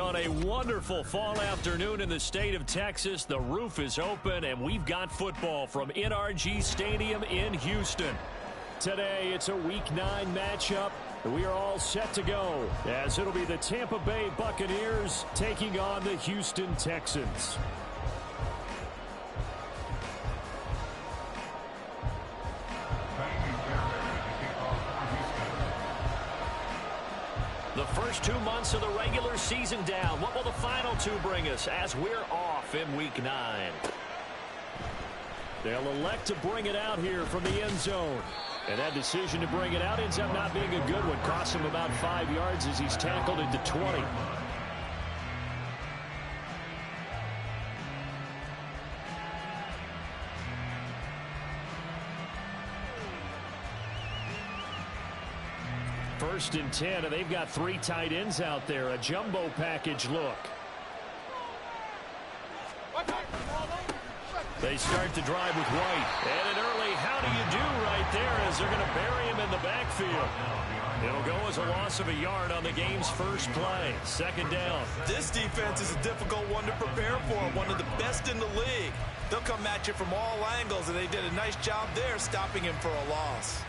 On a wonderful fall afternoon in the state of Texas, the roof is open, and we've got football from NRG Stadium in Houston. Today, it's a Week 9 matchup. We are all set to go, as it'll be the Tampa Bay Buccaneers taking on the Houston Texans. The first 2 months of the regular season down. What will the final 2 bring us as we're off in Week 9? They'll elect to bring it out here from the end zone. And that decision to bring it out ends up not being a good one. Costs him about 5 yards as he's tackled at the 20. First and 10, and they've got 3 tight ends out there. A jumbo package look. They start the drive with White. And an early how do you do right there as they're going to bury him in the backfield. It'll go as a loss of a yard on the game's first play. Second down. This defense is a difficult one to prepare for. One of the best in the league. They'll come at you from all angles, and they did a nice job there stopping him for a loss.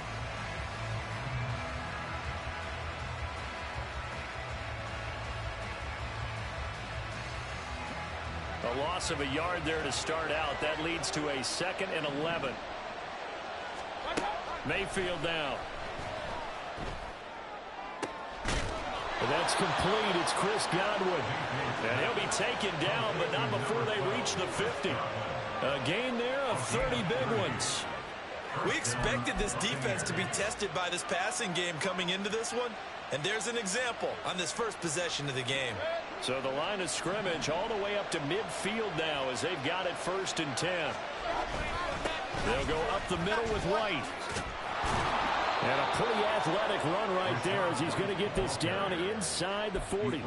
A loss of a yard there to start out. That leads to a 2nd and 11. Mayfield down. And that's complete. It's Chris Godwin. And he'll be taken down, but not before they reach the 50. A gain there of 30 big ones. We expected this defense to be tested by this passing game coming into this one. And there's an example on this first possession of the game. So the line of scrimmage all the way up to midfield now as they've got it 1st and 10. They'll go up the middle with White. And a pretty athletic run right there as he's going to get this down inside the 40.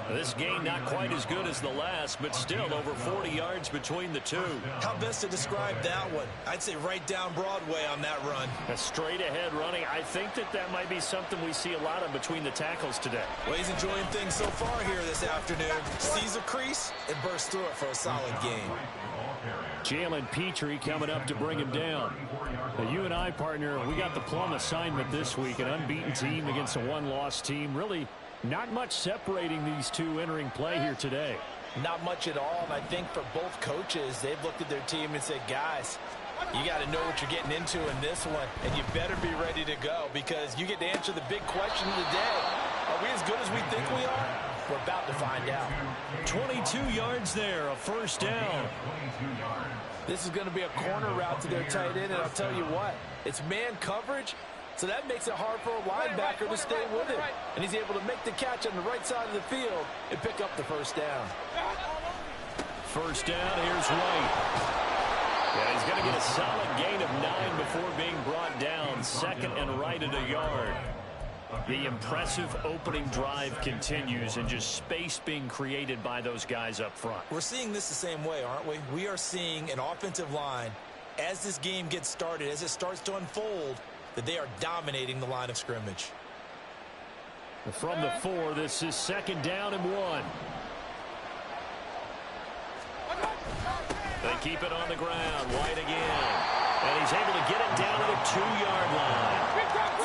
This gain not quite as good as the last, but still over 40 yards between the two. How best to describe that one? I'd say right down Broadway on that run. A straight ahead running. I think that might be something we see a lot of between the tackles today. Well, he's enjoying things so far here this afternoon. Sees a crease and bursts through it for a solid game. Jalen Petrie coming up to bring him down. Now, you and I, partner, we got the plum assignment this week. An unbeaten team against a one-loss team. Really not much separating these two entering play here today. Not much at all, and I think for both coaches, they've looked at their team and said, guys, you got to know what you're getting into in this one, and you better be ready to go because you get to answer the big question of the day. Are we as good as we think we are? We're about to find out. 22 yards there, a first down. This is going to be a corner route to their tight end, and I'll tell you what, it's man coverage, so that makes it hard for a linebacker to stay with him. And he's able to make the catch on the right side of the field and pick up the first down. First down, here's White. Yeah, he's going to get a solid gain of 9 before being brought down. Second and right at a yard. The impressive opening drive continues and just space being created by those guys up front. We're seeing this the same way, aren't we? We are seeing an offensive line, as this game gets started, as it starts to unfold, that they are dominating the line of scrimmage. From the 4, this is second down and 1. They keep it on the ground. White again. And he's able to get it down to the 2-yard line.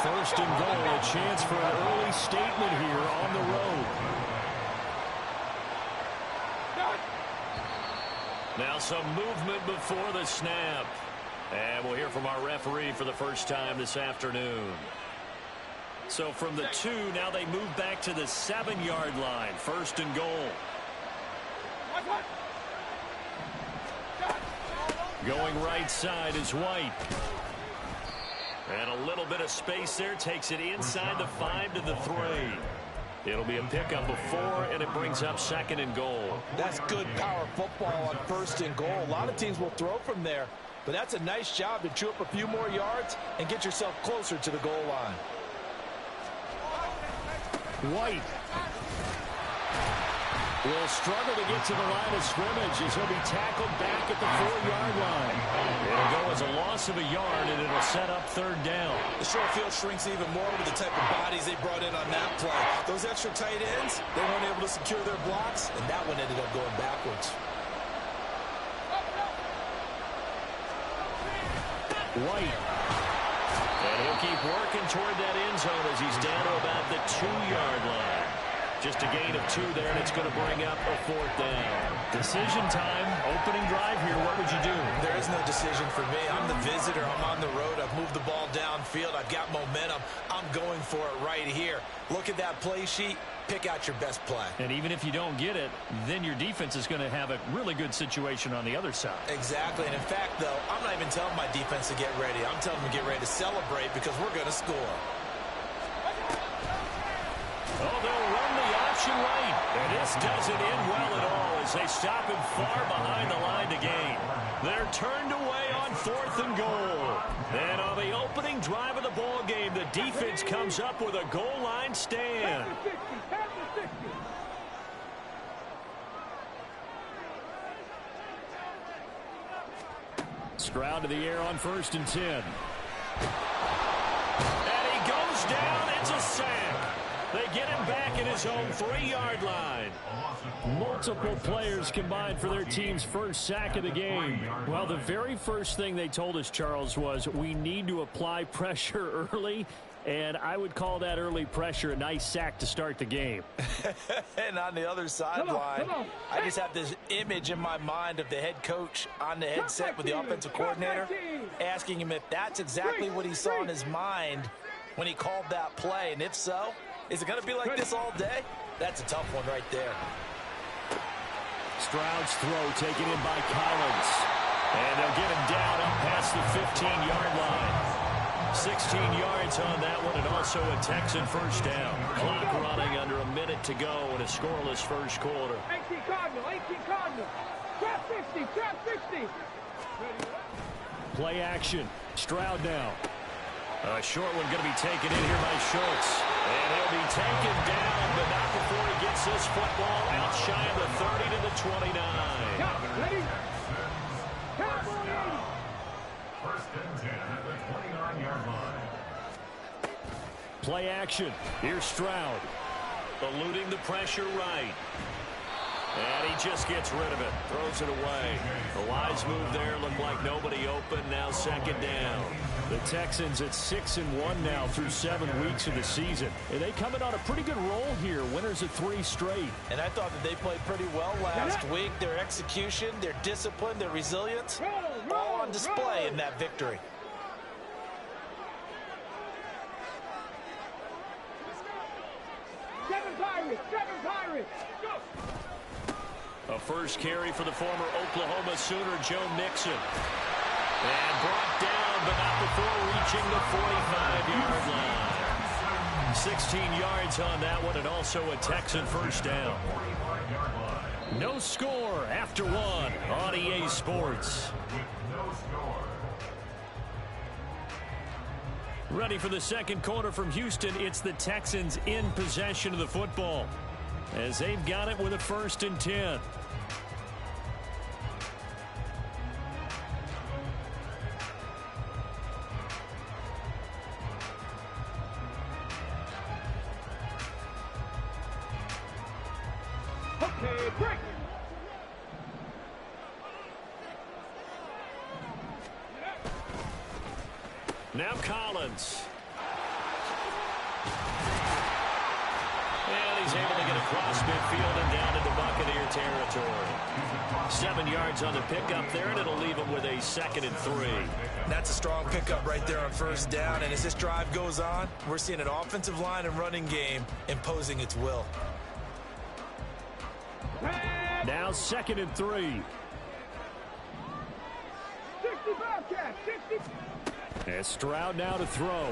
First and goal, a chance for an early statement here on the road. Now some movement before the snap. And we'll hear from our referee for the first time this afternoon. So from the 2, now they move back to the 7-yard line. First and goal. Going right side is White. And a little bit of space there. Takes it inside the 5 to the 3. It'll be a pickup of 4, and it brings up second and goal. That's good power football on first and goal. A lot of teams will throw from there. but that's a nice job to chew up a few more yards and get yourself closer to the goal line. White will struggle to get to the line of scrimmage as he'll be tackled back at the 4-yard line. It'll go as a loss of a yard, and it'll set up 3rd down. The short field shrinks even more with the type of bodies they brought in on that play. Those extra tight ends, they weren't able to secure their blocks, and that one ended up going backwards. White. And he'll keep working toward that end zone as he's down to about the 2-yard line. Just a gain of 2 there, and it's going to bring up a 4th down. Decision time, opening drive here. What would you do? There is no decision for me. I'm the visitor. I'm on the road. I've moved the ball downfield. I've got momentum. I'm going for it right here. Look at that play sheet. Pick out your best play. And even if you don't get it, then your defense is going to have a really good situation on the other side. Exactly. And in fact, though, I'm not even telling my defense to get ready. I'm telling them to get ready to celebrate because we're going to score. Oh, they'll run the option right. And this doesn't end well at all as they stop him far behind the line to gain. They're turned away on 4th and goal. And on the opening drive of the ball game, the defense comes up with a goal line stand. Stroud to the air on 1st and 10. And he goes down. It's a sack. They get him back at his own 3-yard line. Multiple players combined for their team's first sack of the game. Well, the very first thing they told us, Charles, was we need to apply pressure early. And I would call that early pressure a nice sack to start the game. And on the other sideline, I just have this image in my mind of the head coach on the headset with the offensive coordinator, asking him if that's exactly what he saw in his mind when he called that play. And if so, is it going to be like this all day? That's a tough one right there. Stroud's throw taken in by Collins. And they'll get him down up past the 15-yard line. 16 yards on that one, and also a Texan first down. Clock running under a minute to go in a scoreless first quarter. 18 Cardinal. Trap 50. Play action. Stroud now. A short one going to be taken in here by Schultz. And he'll be taken down, but not before he gets this football out shy of the 30 to the 29. Ready? Cowboys! First and 10 at the 29-yard line. Play action. Here's Stroud. Eluding the pressure right. And he just gets rid of it. Throws it away. A wise move there. Looked like nobody open. Now 2nd down. The Texans at 6-1 now through 7 weeks of the season. And they come in on a pretty good roll here. Winners of 3 straight. And I thought that they played pretty well last week. Their execution, their discipline, their resilience, all on display in that victory. Seven Pirates. Go. A first carry for the former Oklahoma Sooner, Joe Mixon. And brought down, but not before reaching the 45-yard line. 16 yards on that one, and also a Texan first down. No score after 1 on EA Sports. Ready for the second quarter from Houston. It's the Texans in possession of the football as they've got it with a 1st and 10. Okay, break. Now Collins. And he's able to get across midfield and down into Buccaneer territory. 7 yards on the pickup there, and it'll leave him with a 2nd and 3. That's a strong pickup right there on 1st down. And as this drive goes on, we're seeing an offensive line and running game imposing its will. Now 2nd and 3. 60 Bobcats, 60. And Stroud now to throw.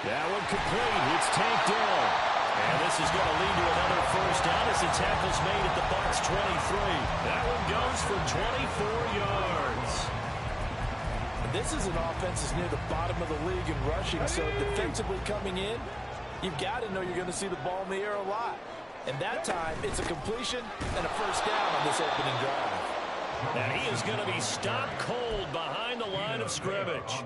That one complete. It's tanked down. And this is going to lead to another first down as the tackle's made at the Bucs 23. That one goes for 24 yards. This is an offense that's near the bottom of the league in rushing, so defensively coming in, you've got to know you're going to see the ball in the air a lot. And that time, it's a completion and a first down on this opening drive. And he is going to be stopped cold behind the line of scrimmage.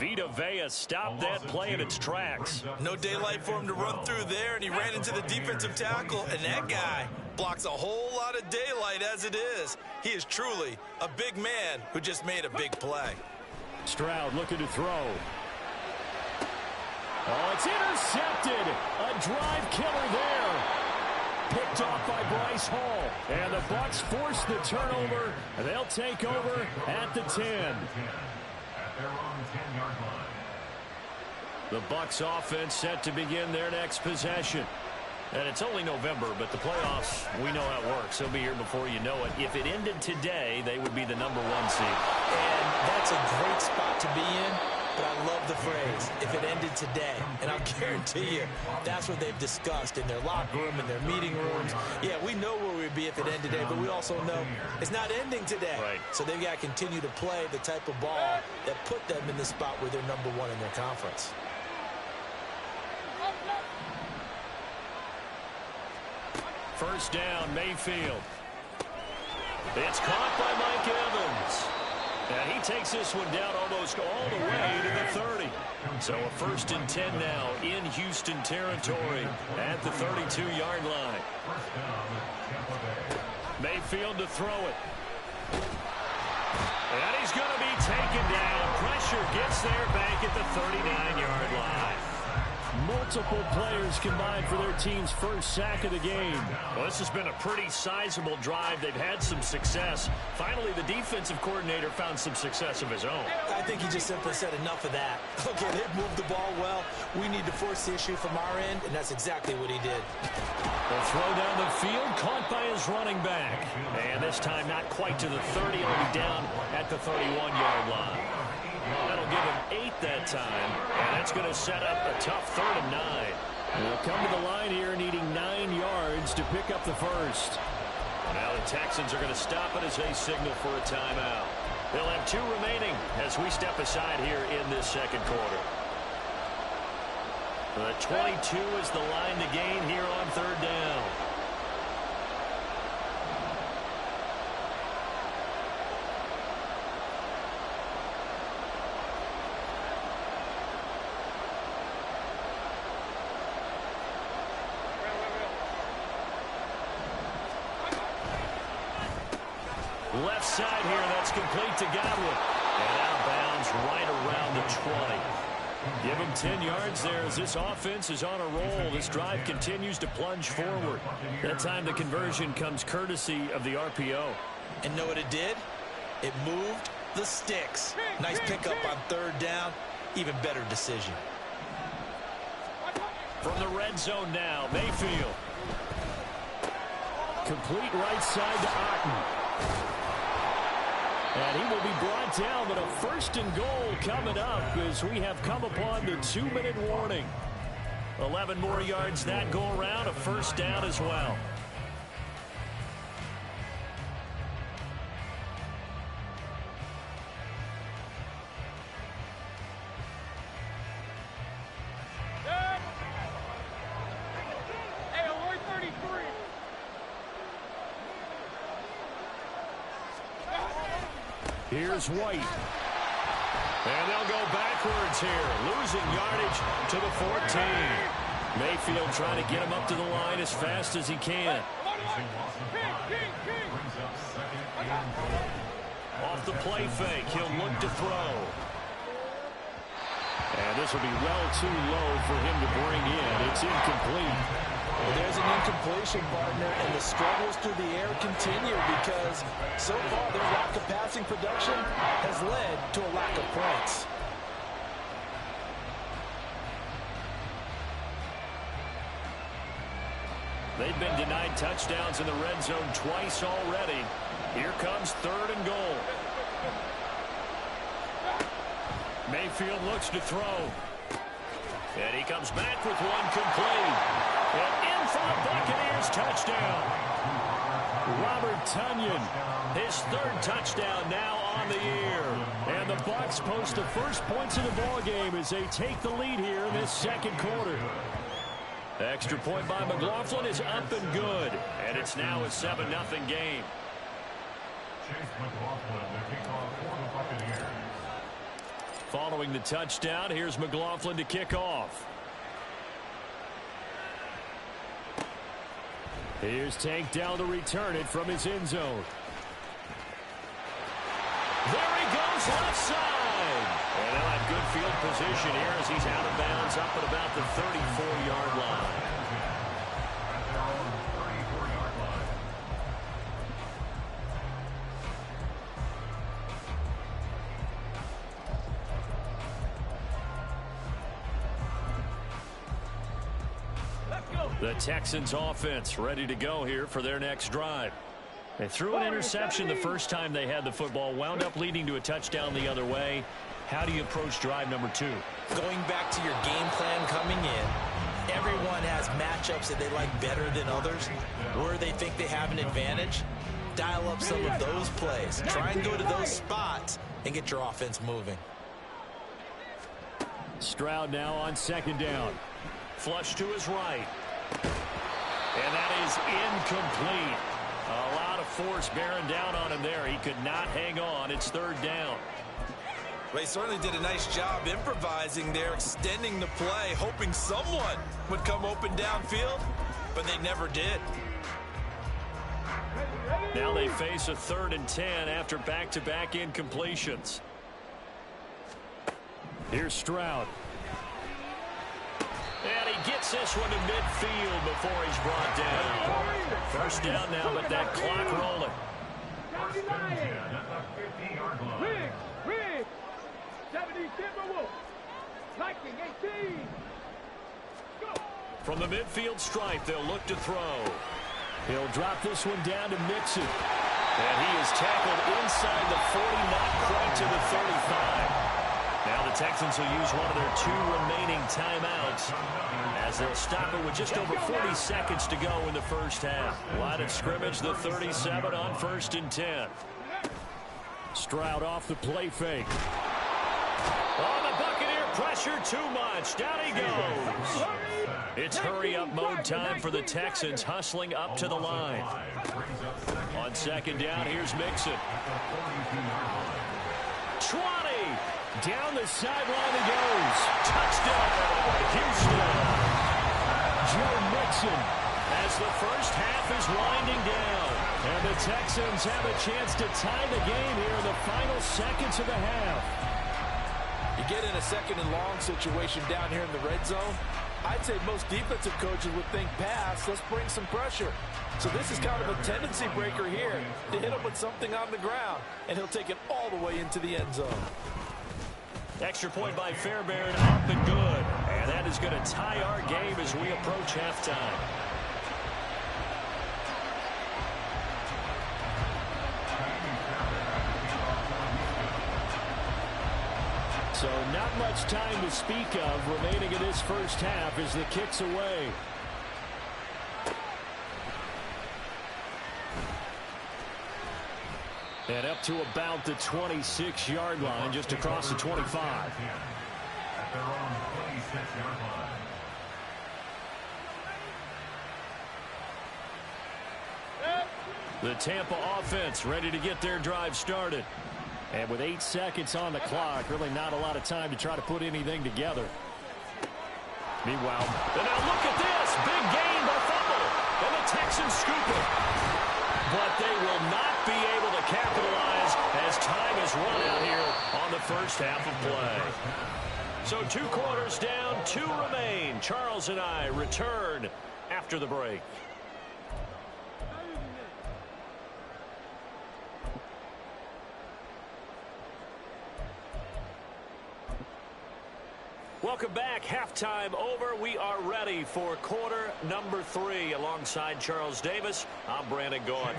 Vita Vea stopped that play in its tracks. No daylight for him to run through there, and he ran into the defensive tackle, and that guy blocks a whole lot of daylight as it is. He is truly a big man who just made a big play. Stroud looking to throw. Oh, it's intercepted. A drive killer there. Picked off by Bryce Hall. And the Bucs force the turnover. And they'll take over at the 10. At their own 10-yard line. The Bucs offense set to begin their next possession. And it's only November, but the playoffs, we know how it works. They'll be here before you know it. If it ended today, they would be the #1 seed. And that's a great spot to be in, but I love the phrase, if it ended today. And I'll guarantee you, that's what they've discussed in their locker room, in their meeting rooms. Yeah, we know where we'd be if it ended today, but we also know it's not ending today. Right. So they've got to continue to play the type of ball that put them in the spot where they're #1 in their conference. First down, Mayfield. It's caught by Mike Evans. And he takes this one down almost all the way to the 30. So a 1st and 10 now in Houston territory at the 32-yard line. Mayfield to throw it. And he's going to be taken down. Pressure gets there back at the 39-yard line. Multiple players combined for their team's first sack of the game. Well, this has been a pretty sizable drive. They've had some success. Finally, the defensive coordinator found some success of his own. I think he just simply said enough of that. Okay, they've moved the ball well. We need to force the issue from our end, and that's exactly what he did. The throw down the field, caught by his running back. And this time not quite to the 30, only down at the 31-yard line. That'll give him 8 that time, and that's going to set up a tough 3rd and 9. They'll come to the line here needing 9 yards to pick up the first. Now the Texans are going to stop it as they signal for a timeout. They'll have 2 remaining as we step aside here in this second quarter. The 22 is the line to gain here on 3rd down. Left side here, that's complete to Godwin. And out of bounds right around the 20. Give him 10 yards there as this offense is on a roll. This drive continues to plunge forward. That time the conversion comes courtesy of the RPO. And know what it did? It moved the sticks. Nice pickup on 3rd down. Even better decision. From the red zone now, Mayfield. Complete right side to Otten. And he will be brought down, but a 1st and goal coming up as we have come upon the 2-minute warning. 11 more yards that go around, a 1st down as well. Here's White. And they'll go backwards here, losing yardage to the 14. Mayfield trying to get him up to the line as fast as he can. Off the play fake, he'll look to throw. And this will be well too low for him to bring in. It's incomplete. Well, there's an incompletion, partner, and the struggles through the air continue because so far their lack of passing production has led to a lack of points. They've been denied touchdowns in the red zone twice already. Here comes 3rd and goal. Mayfield looks to throw. And he comes back with one complete. And in for the Buccaneers touchdown. Robert Tonyan, his third touchdown now on the year. And the Bucs post the first points of the ball game as they take the lead here in this second quarter. The extra point by McLaughlin is up and good. And it's now a 7-0 game. Following the touchdown, here's McLaughlin to kick off. Here's Tank down to return it from his end zone. There he goes left side. And they'll have good field position here as he's out of bounds up at about the 34-yard line. The Texans offense ready to go here for their next drive. They threw an interception the first time they had the football, wound up leading to a touchdown the other way. How do you approach drive number 2? Going back to your game plan coming in, everyone has matchups that they like better than others. Where they think they have an advantage, dial up some of those plays. Try and go to those spots and get your offense moving. Stroud now on second down. Flush to his right. And that is incomplete. A lot of force bearing down on him there. He could not hang on. It's third down. They certainly did a nice job improvising there, extending the play, hoping someone would come open downfield, but they never did. Now they face a 3rd and 10 after back-to-back incompletions. Here's Stroud. And he gets this one to midfield before he's brought down. First down now, but that clock rolling. Riggs, 70 Timberwolves, Viking 18. Go. From the midfield stripe, they'll look to throw. He'll drop this one down to Mixon. And he is tackled inside the 40, not quite to the 35. Now the Texans will use one of their 2 remaining timeouts as they'll stop it with just over 40 seconds to go in the first half. Line of scrimmage, the 37 on 1st and 10. Stroud off the play fake. Oh, the Buccaneer pressure too much. Down he goes. It's hurry-up mode time for the Texans, hustling up to the line. On second down, here's Mixon. 20. Down the sideline he goes. Touchdown, Houston. Joe Mixon as the first half is winding down. And the Texans have a chance to tie the game here in the final seconds of the half. You get in a 2nd and long situation down here in the red zone. I'd say most defensive coaches would think pass, let's bring some pressure. So this is kind of a tendency breaker here to hit him with something on the ground, and he'll take it all the way into the end zone. Extra point by Fairbairn, up and good. And that is going to tie our game as we approach halftime. So not much time to speak of remaining in this first half as the kick's away. And up to about the 26-yard line, just across the 25. At their own 26-yard line. The Tampa offense ready to get their drive started. And with 8 seconds on the clock, really not a lot of time to try to put anything together. Meanwhile, and now look at this. Big gain by fumble. And the Texans scoop it. But they will not be able to capitalize as time is run out here on the first half of play. So 2 quarters down, 2 remain. Charles and I return after the break. Welcome back. Halftime over. We are ready for quarter number 3. Alongside Charles Davis, I'm Brandon Gordon.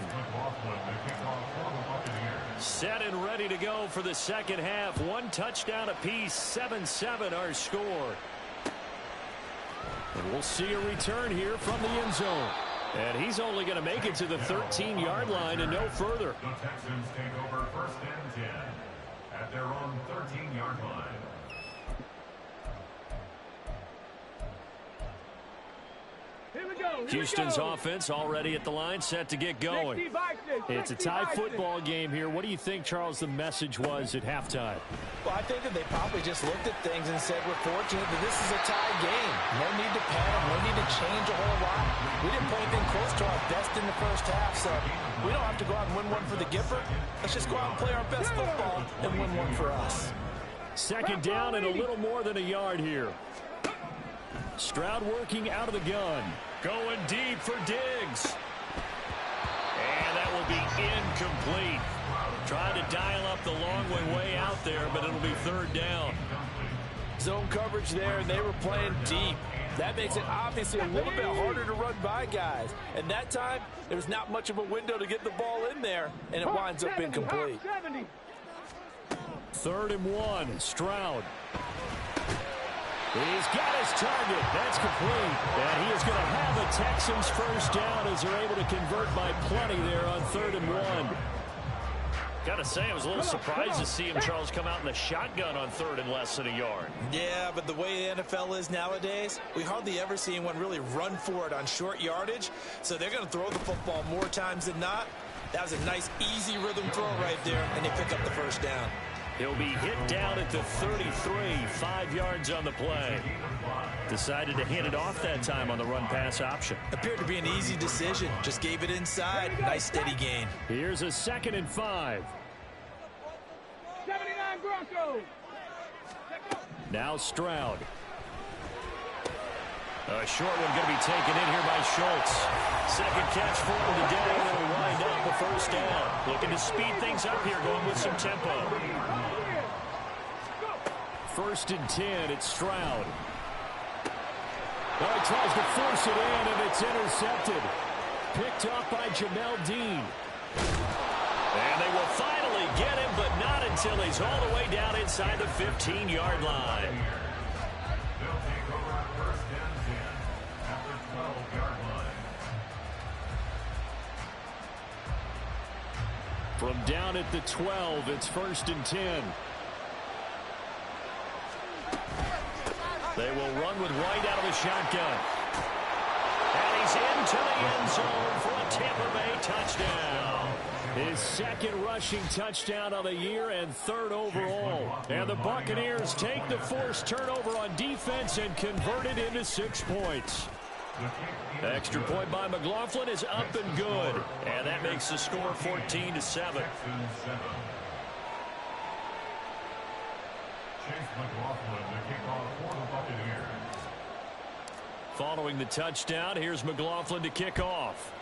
Set and ready to go for the second half. 1 touchdown apiece. 7-7 our score. And we'll see a return here from the end zone. And he's only going to make it to the 13-yard line and no further. The Texans take over first and 10 at their own 13-yard line. Houston's offense already at the line, set to get going. It's a tie football game here. What do you think, Charles, the message was at halftime? Well, I think that they probably just looked at things and said, we're fortunate that this is a tie game. No need to panic, no need to change a whole lot. We didn't play anything close to our best in the first half, so we don't have to go out and win one for the Gipper. Let's just go out and play our best football and win one for us. Second down and a little more than a yard here. Stroud working out of the gun. Going deep for Diggs. And that will be incomplete. Trying to dial up the long way out there, but it'll be third down. Zone coverage there, and they were playing deep. That makes it obviously a little bit harder to run by guys. And that time, there's not much of a window to get the ball in there, and it winds up incomplete. 3rd and 1, Stroud. He's got his target. That's complete. And he is going to have the Texans first down as they're able to convert by plenty there on 3rd and 1. Got to say, I was a little surprised to see him, Charles, come out in the shotgun on 3rd and less than a yard. Yeah, but the way the NFL is nowadays, we hardly ever see anyone really run for it on short yardage. So they're going to throw the football more times than not. That was a nice, easy rhythm throw right there, and they pick up the first down. He'll be hit down at the 33, 5 yards on the play. Decided to hand it off that time on the run-pass option. Appeared to be an easy decision. Just gave it inside. Nice, steady gain. Here's a 2nd and 5. 79 Broncos. Now Stroud. A short one going to be taken in here by Schultz. Second catch for him today. It'll wind up the first down. Looking to speed things up here, going with some tempo. 1st and 10, it's Stroud. Well, he tries to force it in, and it's intercepted. Picked up by Jamel Dean. And they will finally get him, but not until he's all the way down inside the 15-yard line. They'll take over first and 10 at the 12-yard line. From down at the 12, it's 1st and 10. They will run with White out of the shotgun. And he's into the end zone for a Tampa Bay touchdown. His 2nd rushing touchdown of the year and 3rd overall. And the Buccaneers take the forced turnover on defense and convert it into 6 points. The extra point by McLaughlin is up and good. And that makes the score 14-7. Following the touchdown, here's McLaughlin to kick off.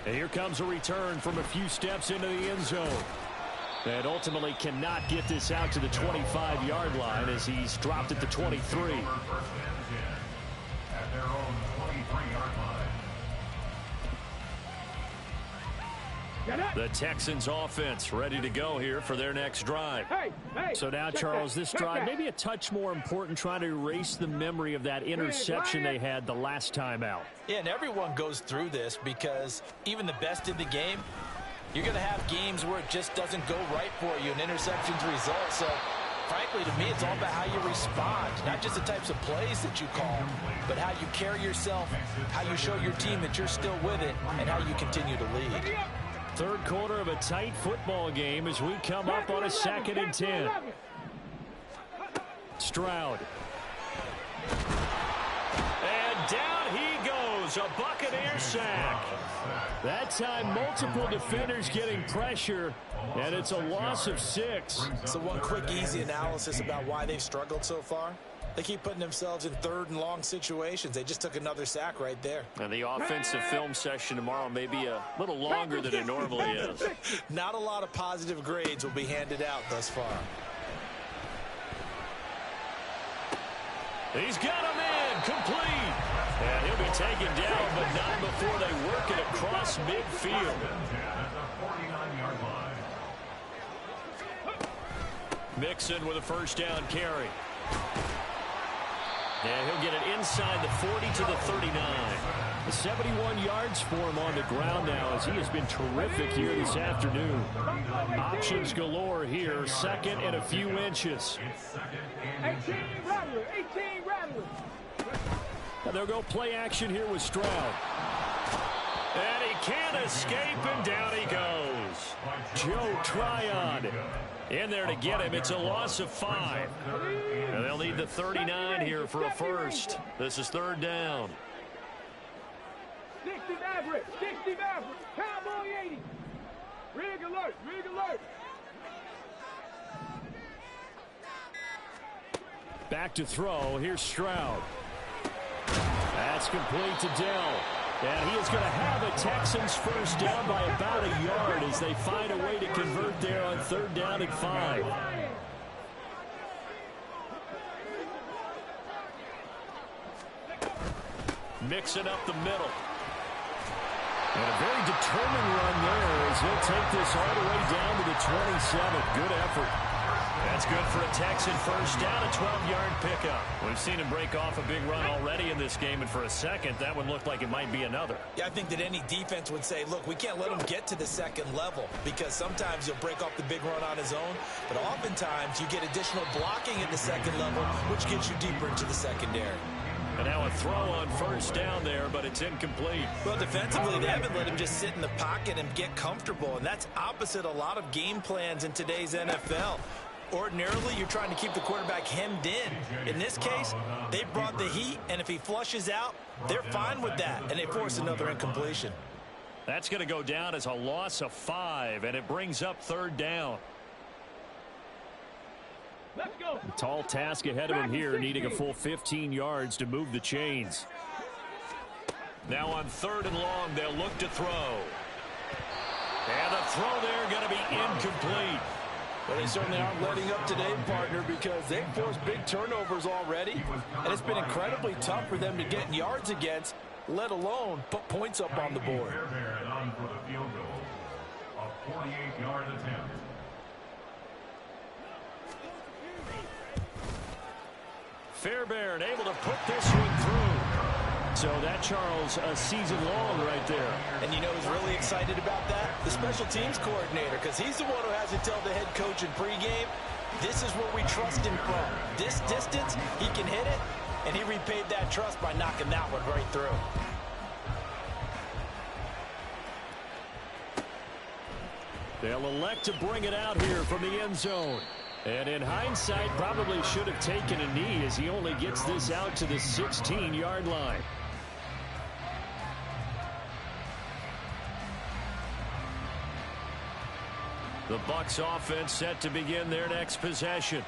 And here comes a return from a few steps into the end zone. And ultimately cannot get this out to the 25-yard line as he's dropped at the 23. At their own 23-yard line. The Texans offense ready to go here for their next drive. So now, Charles, this drive maybe a touch more important, trying to erase the memory of that interception they had the last time out. Yeah, and everyone goes through this because even the best in the game, you're going to have games where it just doesn't go right for you, and interceptions result. So, frankly, to me, it's all about how you respond, not just the types of plays that you call, but how you carry yourself, how you show your team that you're still with it, and how you continue to lead. 3rd quarter of a tight football game as we come up on a 2nd and 10. Stroud. And down he goes. A Buccaneer sack. That time, multiple defenders getting pressure, and it's a loss of 6. So one quick, easy analysis about why they've struggled so far. They keep putting themselves in 3rd and long situations. They just took another sack right there. And the offensive film session tomorrow may be a little longer than it normally is. Not a lot of positive grades will be handed out thus far. He's got him in, complete. And he'll be taken down, but not before they work it across midfield. Mixon with a first down carry. And he'll get it inside the 40 to the 39. 71 yards for him on the ground now as he has been terrific here this afternoon. Options galore here. Second and a few inches. 18 Rattler, 18 Rattler. And they'll go play action here with Stroud. And he can't escape, and down he goes. Joe Tryon in there to get him. It's a loss of 5. And they'll need the 39 here for a first. This is third down. 60 Maverick, 60 Maverick, Cowboy 80. Rig alert, rig alert. Back to throw. Here's Stroud. That's complete to Dell. And he is going to have a Texans first down by about a yard as they find a way to convert there on third down and 5. Mixing up the middle. And a very determined run there as he'll take this all the way down to the 27. Good effort. That's good for a Texan first down, a 12-yard pickup. We've seen him break off a big run already in this game, and for a second, that one looked like it might be another. Yeah, I think that any defense would say, look, we can't let him get to the second level because sometimes he'll break off the big run on his own, but oftentimes you get additional blocking at the second level, which gets you deeper into the secondary. And now a throw on first down there, but it's incomplete. Well, defensively, they haven't let him just sit in the pocket and get comfortable, and that's opposite a lot of game plans in today's NFL. Ordinarily, you're trying to keep the quarterback hemmed in. In this case, they brought the heat, and if he flushes out, they're fine with that, and they force another incompletion. That's going to go down as a loss of 5, and it brings up third down. Let's go. Tall task ahead of him here, needing a full 15 yards to move the chains. Now on third and long, they'll look to throw. And the throw there going to be incomplete. Well, they certainly aren't letting up today, partner, because they've forced big turnovers already, and it's been incredibly tough for them to get yards against, let alone put points up on the board. On for the field goal. A 48-yard attempt. Fairbairn able to put this one through. So that, Charles, a season long right there. And you know who's really excited about that? The special teams coordinator, because he's the one who has to tell the head coach in pregame, this is where we trust him from. This distance, he can hit it, and he repaid that trust by knocking that one right through. They'll elect to bring it out here from the end zone. And in hindsight, probably should have taken a knee as he only gets this out to the 16-yard line. The Bucs offense set to begin their next possession.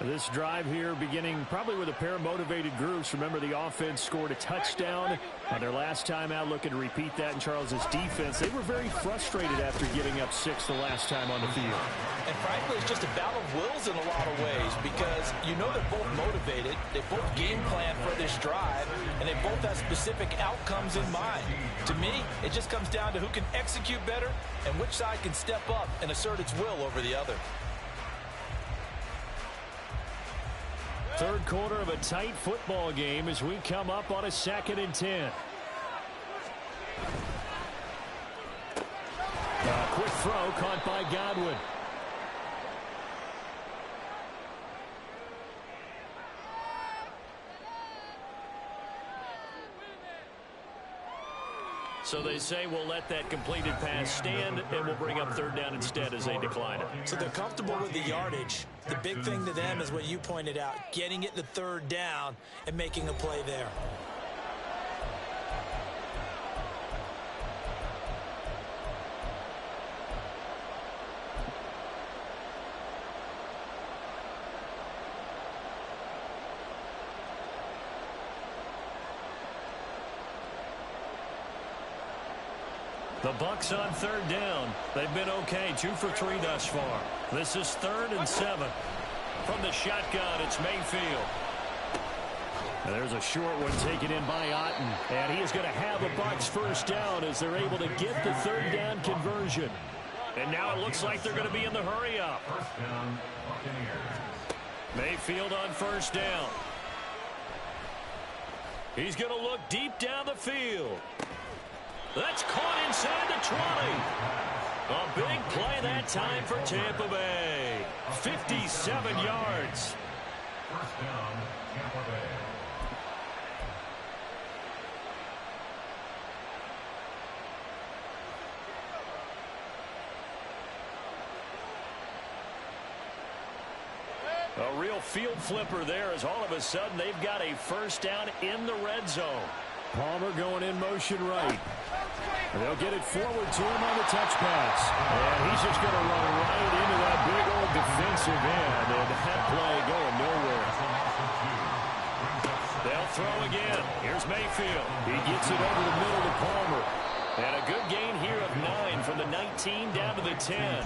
This drive here beginning probably with a pair of motivated groups. Remember, the offense scored a touchdown on their last time out, looking to repeat that in Charles's defense. They were very frustrated after giving up 6 the last time on the field. And frankly, it's just a battle of wills in a lot of ways because you know they're both motivated, they both game plan for this drive, and they both have specific outcomes in mind. To me, it just comes down to who can execute better and which side can step up and assert its will over the other. Third quarter of a tight football game as we come up on a 2nd and 10. A quick throw caught by Godwin. So they say we'll let that completed pass stand, and we'll bring up third down instead as they decline it. So they're comfortable with the yardage. The big thing to them is what you pointed out, getting it to third down and making a play there. The Bucs on third down. They've been okay, 2 for 3 thus far. This is 3rd and 7. From the shotgun, it's Mayfield. And there's a short one taken in by Otten. And he is going to have a Bucs first down as they're able to get the third down conversion. And now it looks like they're going to be in the hurry-up. First down, Buccaneers. Mayfield on first down. He's going to look deep down the field. That's caught inside the 20. A big play that time for Tampa Bay. 57 yards. First down, Tampa Bay. A real field flipper there as all of a sudden they've got a first down in the red zone. Palmer going in motion right. They'll get it forward to him on the touch pass. And he's just going to run right into that big old defensive end. And that play going nowhere. They'll throw again. Here's Mayfield. He gets it over the middle to Palmer. And a good gain here of 9 from the 19 down to the 10.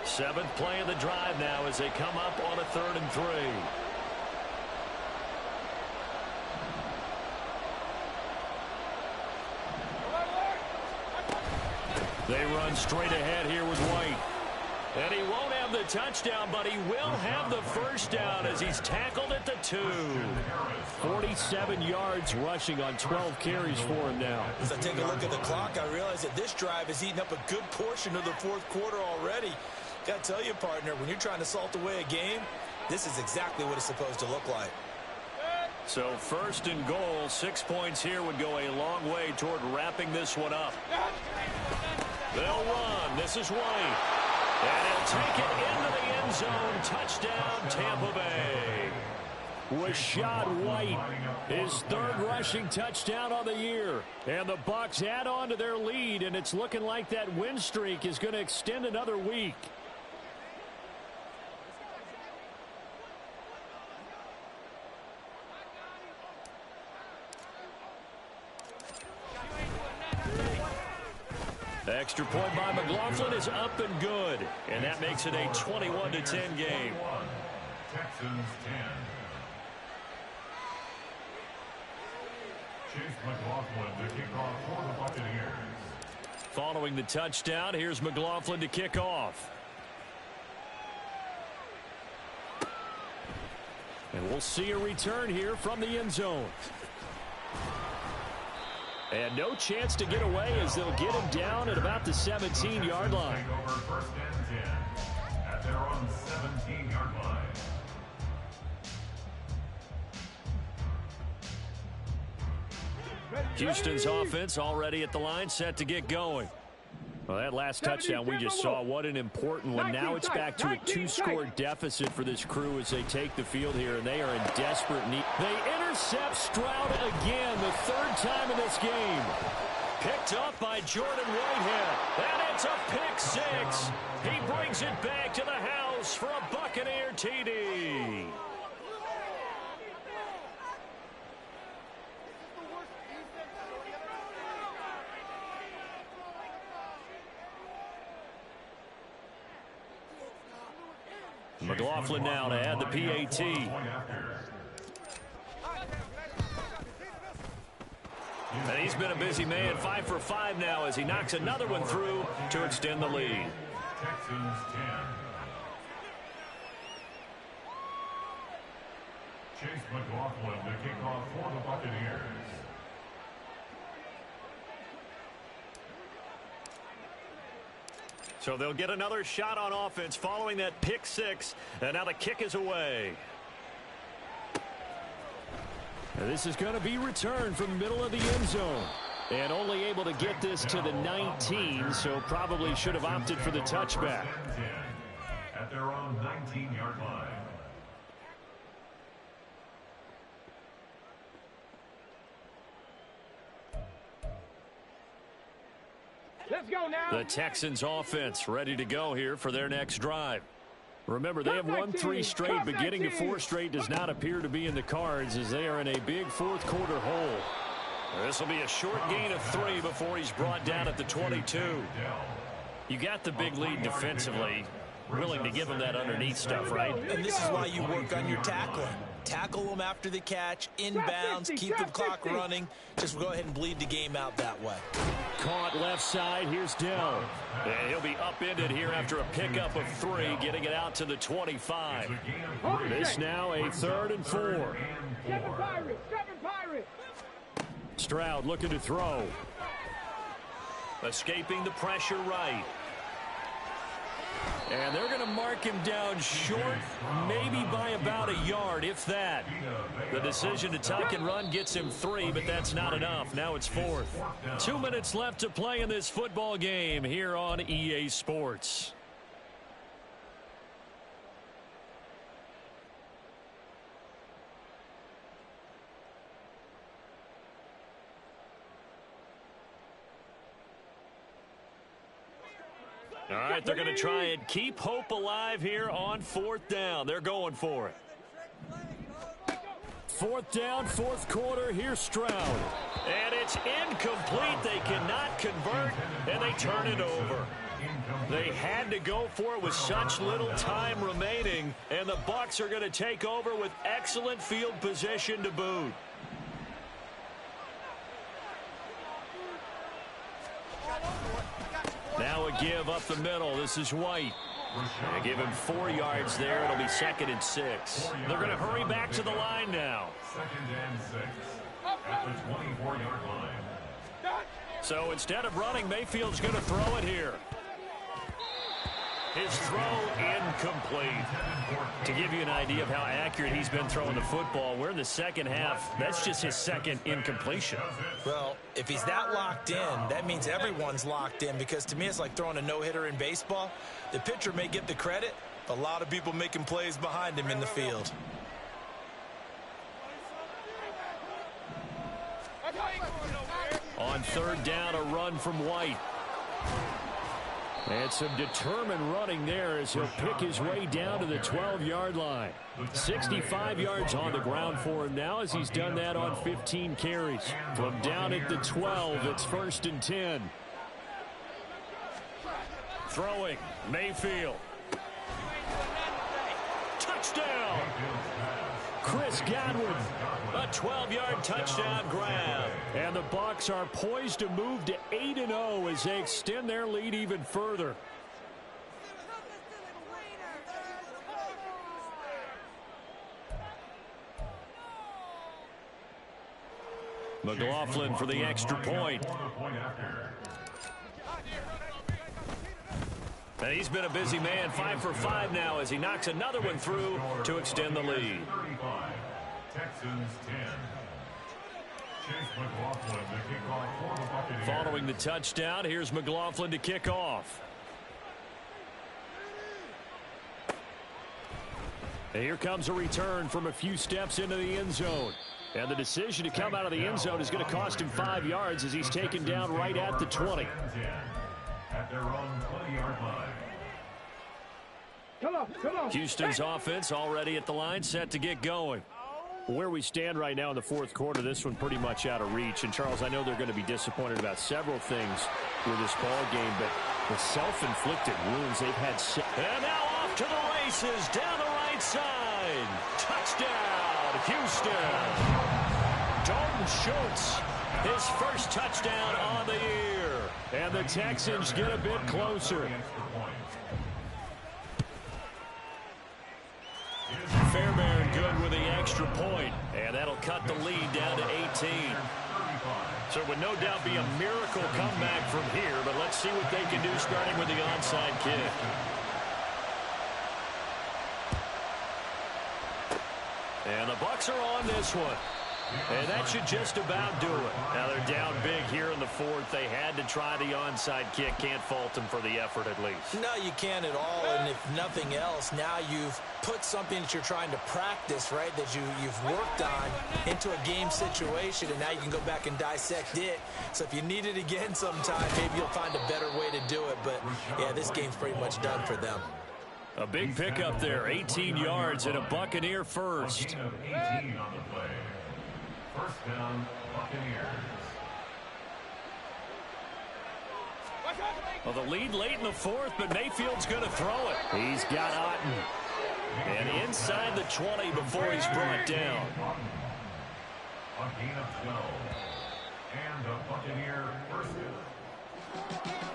Seventh play of the drive now as they come up on a 3rd and 3. They run straight ahead here with White. And he won't have the touchdown, but he will have the first down as he's tackled at the 2. 47 yards rushing on 12 carries for him now. As I take a look at the clock, I realize that this drive has eaten up a good portion of the 4th quarter already. Got to tell you, partner, when you're trying to salt away a game, this is exactly what it's supposed to look like. So 1st and goal, 6 points here would go a long way toward wrapping this one up. They'll run. This is White. And he'll take it into the end zone. Touchdown, Tampa Bay. Rashad White, his 3rd rushing touchdown on the year. And the Bucs add on to their lead, and it's looking like that win streak is going to extend another week. Extra point by McLaughlin is up and good. And that makes it a 21-10 game. Texans 10. Chase McLaughlin to kick off for the Buccaneers. Following the touchdown, here's McLaughlin to kick off. And we'll see a return here from the end zone. And no chance to get away as they'll get him down at about the 17-yard line. Take over 1st and 10 at their own 17-yard line. Houston's offense already at the line, set to get going. Well, that last touchdown we just saw, what an important one. Now it's back to a 2-score deficit for this crew as they take the field here, and they are in desperate need. They intercept Stroud again, the 3rd time in this game. Picked up by Jordan Whitehead, and it's a pick 6. He brings it back to the house for a Buccaneer TD. McLaughlin now to add the PAT. And he's been a busy man, 5 for 5 now as he knocks another one through to extend the lead. Texans 10. Chase McLaughlin to kick off for the Buccaneers. So they'll get another shot on offense following that pick 6. And now the kick is away. And this is going to be returned from the middle of the end zone. And only able to get this to the 19, so probably should have opted for the touchback. At their own 19-yard line. Let's go now. The Texans offense ready to go here for their next drive. Remember, they have won 3 straight, but getting to 4 straight does not appear to be in the cards as they are in a big 4th quarter hole. This will be a short gain of 3 before he's brought down at the 22. You got the big lead defensively. Willing to give them that underneath stuff, right? And this is why you work on your tackling. Tackle them after the catch, inbounds, keep the clock running. Just go ahead and bleed the game out that way. Caught left side. Here's Dell. And he'll be upended here after a pickup of 3, getting it out to the 25. This now a 3rd and 4. Seven Pirates. Stroud looking to throw. Escaping the pressure right. And they're going to mark him down short, maybe by about a yard, if that. The decision to tuck and run gets him 3, but that's not enough. Now it's 4th. 2 minutes left to play in this football game here on EA Sports. All right, they're going to try and keep hope alive here on 4th down. They're going for it. 4th down, 4th quarter. Here's Stroud. And it's incomplete. They cannot convert, and they turn it over. They had to go for it with such little time remaining, and the Bucs are going to take over with excellent field position to boot. Now a give up the middle. This is White. They give him 4 yards there. It'll be 2nd and 6. They're going to hurry back to the line now. 2nd and 6 at the 24-yard line. So instead of running, Mayfield's going to throw it here. His throw incomplete. To give you an idea of how accurate he's been throwing the football, we're in the second half. That's just his 2nd incompletion. Well, if he's that locked in, that means everyone's locked in, because to me it's like throwing a no-hitter in baseball. The pitcher may get the credit, but a lot of people making plays behind him in the field. On 3rd down, a run from White. And some determined running there as he'll pick his way down to the 12-yard line. 65 yards on the ground for him now as he's done that on 15 carries. From down at the 12, it's 1st and 10. Throwing, Mayfield. Touchdown! Chris Godwin, a 12-yard touchdown grab. And the Bucs are poised to move to 8-0 as they extend their lead even further. McLaughlin for the extra point. And he's been a busy man, 5 for 5 now as he knocks another one through to extend the lead. Texans 10. Chase McLaughlin to kick off for the Buccaneers. Following the touchdown, here's McLaughlin to kick off. And here comes a return from a few steps into the end zone. And the decision to come out of the end zone is going to cost him 5 yards as he's taken down right at the 20. At their own 20-yard line. Come on. Houston's offense already at the line, set to get going. Where we stand right now in the 4th quarter, this one pretty much out of reach. And, Charles, I know they're going to be disappointed about several things with this ball game, but the self-inflicted wounds they've had. And now off to the races down the right side. Touchdown, Houston. Dalton Schultz, his first touchdown on the year. And the Texans get a bit closer. Fairbairn good with the extra point, and that'll cut the lead down to 18. So it would no doubt be a miracle comeback from here, but let's see what they can do starting with the onside kick. And the Bucs are on this one. And that should just about do it. Now they're down big here in the 4th. They had to try the onside kick. Can't fault them for the effort at least. No, you can't at all. And if nothing else, now you've put something that you're trying to practice, right, that you've worked on into a game situation, and now you can go back and dissect it. So if you need it again sometime, maybe you'll find a better way to do it. But, yeah, this game's pretty much done for them. A big pickup there, 18 yards and a Buccaneer first. 18 on the play. First down, Buccaneers. Well, the lead late in the fourth, but Mayfield's going to throw it. He's got Otten. And inside the 20 before he's brought down. A gain of 12. And the Buccaneer first down.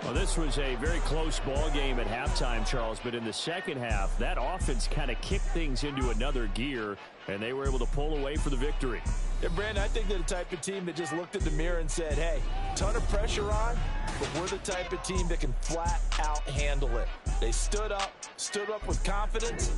Well, this was a very close ball game at halftime, Charles, but in the second half, that offense kind of kicked things into another gear, and they were able to pull away for the victory. Yeah, Brandon, I think they're the type of team that just looked in the mirror and said, hey, ton of pressure on, but we're the type of team that can flat out handle it. They stood up with confidence,